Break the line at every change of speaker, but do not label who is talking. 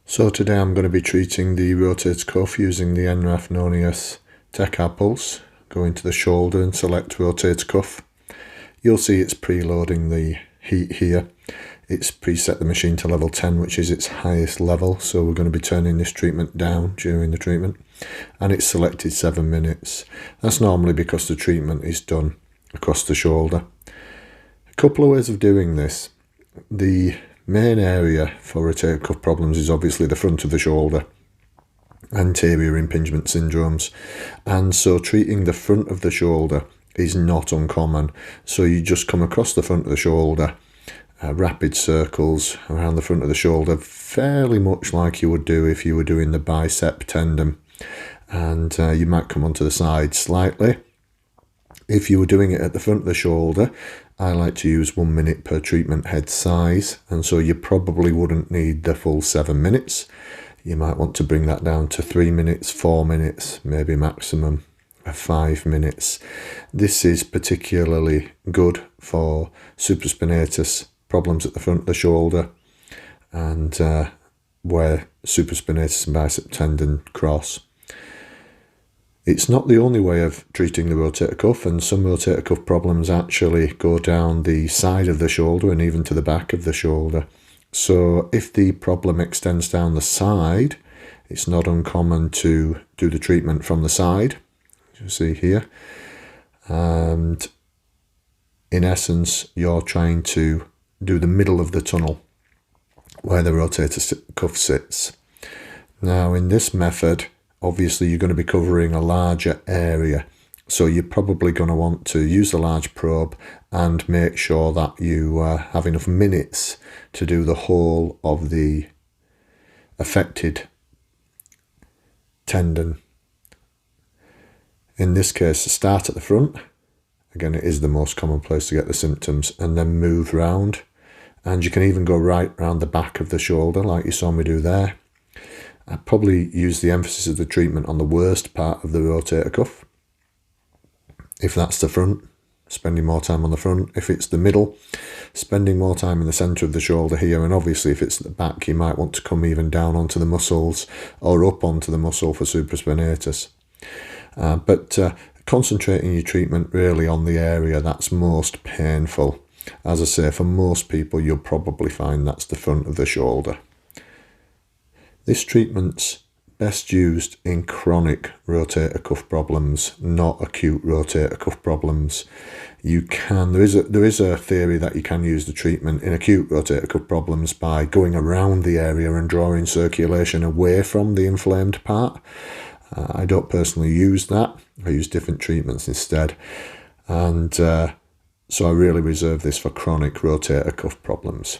So today I'm going to be treating the rotator cuff using the Enraf Nonius Tecarpuls. Go into the shoulder and select rotator cuff. You'll see it's preloading the heat here. It's preset the machine to level 10, which is its highest level. So we're going to be turning this treatment down during the treatment. And it's selected 7 minutes. That's normally because the treatment is done across the shoulder. A couple of ways of doing this. The main area for rotator cuff problems is obviously the front of the shoulder, anterior impingement syndromes, and so treating the front of the shoulder is not uncommon. So you just come across the front of the shoulder, rapid circles around the front of the shoulder, fairly much like you would do if you were doing the bicep tendon, and you might come onto the side slightly. If you were doing it at the front of the shoulder, I like to use 1 minute per treatment head size, and so you probably wouldn't need the full 7 minutes. You might want to bring that down to 3 minutes, 4 minutes, maybe maximum of 5 minutes. This is particularly good for supraspinatus problems at the front of the shoulder and where supraspinatus and bicep tendon cross. It's not the only way of treating the rotator cuff, and some rotator cuff problems actually go down the side of the shoulder and even to the back of the shoulder. So if the problem extends down the side, it's not uncommon to do the treatment from the side, as you see here. And in essence, you're trying to do the middle of the tunnel where the rotator cuff sits. Now in this method, obviously you're going to be covering a larger area, so you're probably going to want to use a large probe and make sure that you have enough minutes to do the whole of the affected tendon. In this case, start at the front. Again, it is the most common place to get the symptoms, and then move round, and you can even go right round the back of the shoulder like you saw me do there. I'd probably use the emphasis of the treatment on the worst part of the rotator cuff. If that's the front, spending more time on the front. If it's the middle, spending more time in the centre of the shoulder here. And obviously if it's at the back, you might want to come even down onto the muscles or up onto the muscle for supraspinatus. But concentrating your treatment really on the area that's most painful. As I say, for most people, you'll probably find that's the front of the shoulder. This treatment's best used in chronic rotator cuff problems, not acute rotator cuff problems. You can, there is a theory that you can use the treatment in acute rotator cuff problems by going around the area and drawing circulation away from the inflamed part. I don't personally use that. I use different treatments instead. And so I really reserve this for chronic rotator cuff problems.